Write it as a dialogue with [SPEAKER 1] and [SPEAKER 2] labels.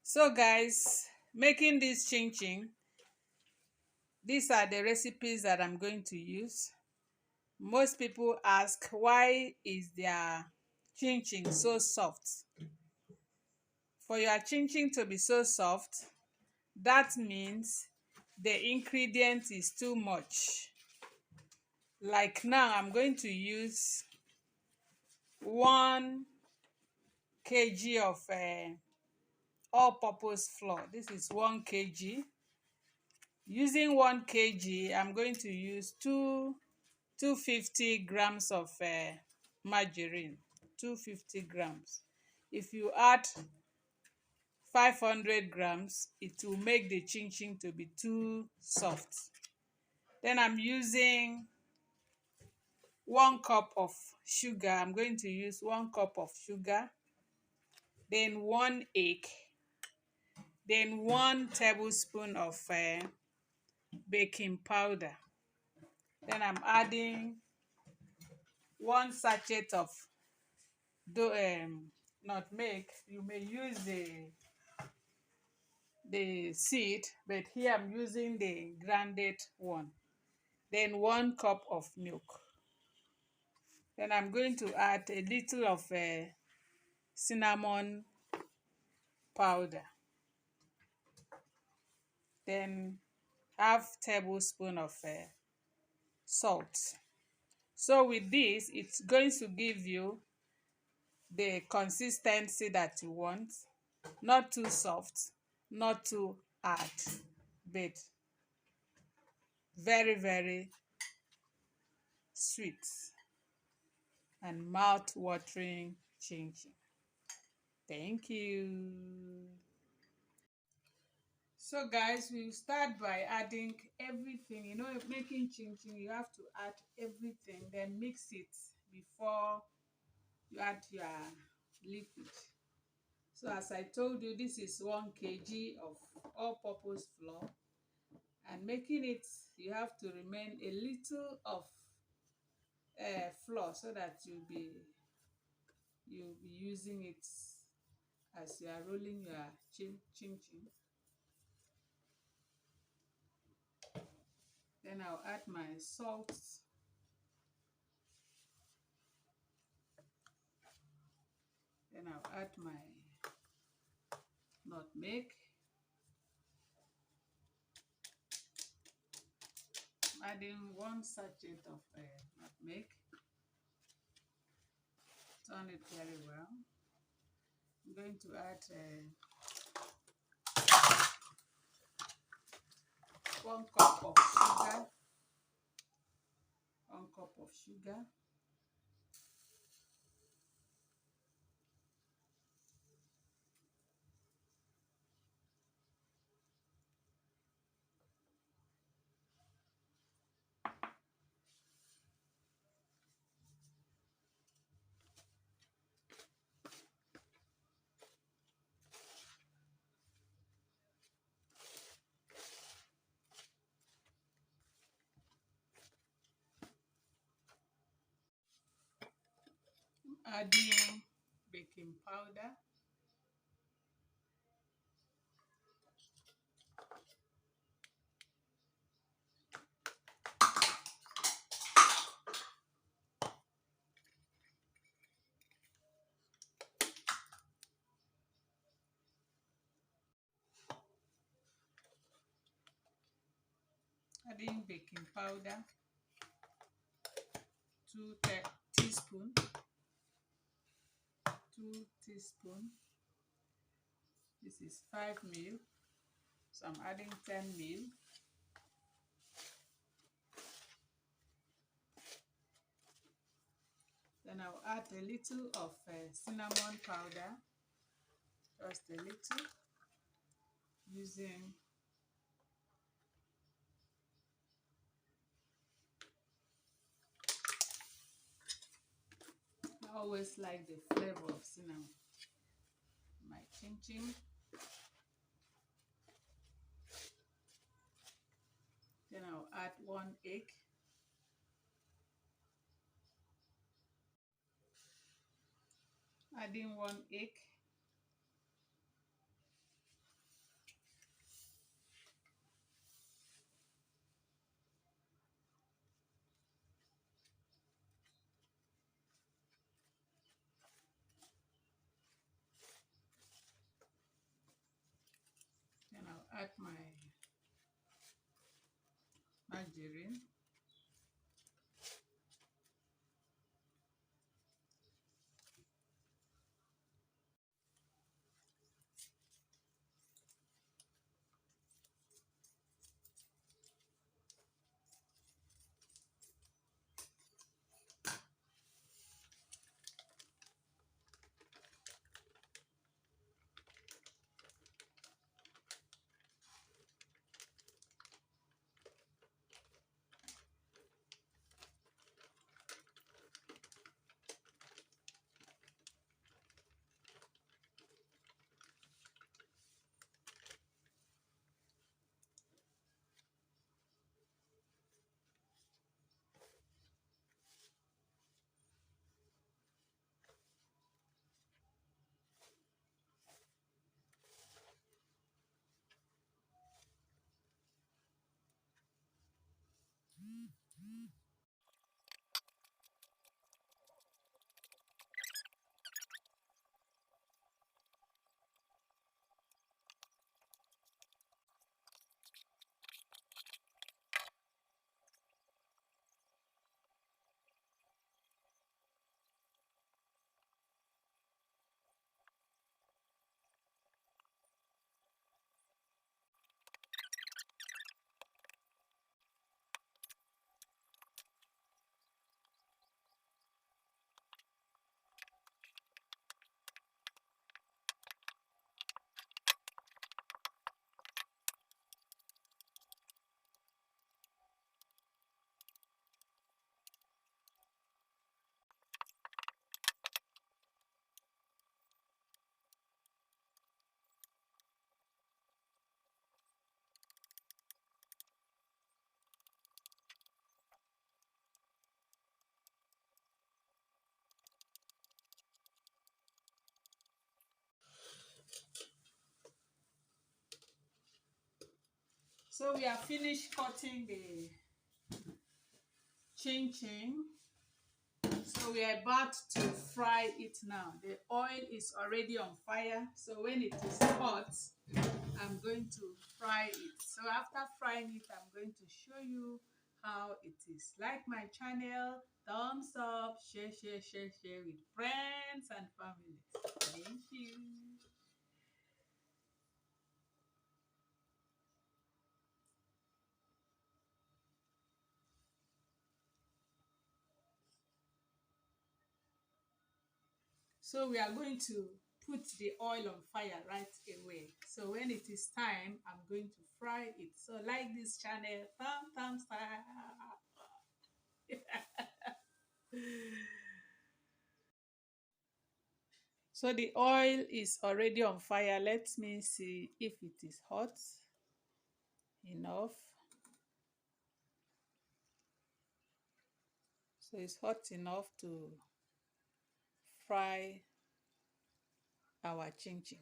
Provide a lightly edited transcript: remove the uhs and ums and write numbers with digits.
[SPEAKER 1] So guys, making this chin chin, these are the recipes that I'm going to use. Most people ask, why is their chin chin so soft? For your chin chin to be so soft, that means the ingredient is too much. Like now, I'm going to use 1 kg of all-purpose flour. This is 1 kg. Using 1 kg, I'm going to use 250 grams of margarine. 250 grams. If you add 500 grams, it will make the chin chin to be too soft. Then I'm using 1 cup of sugar. I'm going to use 1 cup of sugar. Then 1 egg. Then 1 tablespoon of baking powder. Then I'm adding 1 sachet of nutmeg. You may use the seed, but here I'm using the grounded one. Then 1 cup of milk. Then I'm going to add a little of cinnamon powder. Then half tablespoon of salt. So with this, it's going to give you the consistency that you want. Not too soft, not too hard, but very, very sweet and mouth-watering chin chin. Thank you. So guys, we'll start by adding everything. Making chin chin, you have to add everything, then mix it before you add your liquid. So as I told you, this is 1 kg of all-purpose flour, and making it, you have to remain a little of flour so that you'll be using it as you are rolling your chin chin. Then I'll add my salt. Then I'll add my nutmeg. Adding 1 sachet of nutmeg. Turn it very well. I'm going to add 1 cup of sugar. 1 cup of sugar. Adding baking powder. Adding baking powder. 2 teaspoon. 2 teaspoon. This is 5 ml. So I'm adding 10 ml. Then I'll add a little of cinnamon powder, just a little, using I always like the flavor of cinnamon. My chin chin. Then I'll add 1 egg. Adding 1 egg. add my margarine. So we are finished cutting the chin chin. So we are about to fry it now. The oil is already on fire. So when it is hot, I'm going to fry it. So after frying it, I'm going to show you how it is. Like my channel, thumbs up, share with friends and family. Thank you. So we are going to put the oil on fire right away. So when it is time, I'm going to fry it. So like this channel, thumbs up. So the oil is already on fire. Let me see if it is hot enough. So it's hot enough to fry our chin chin.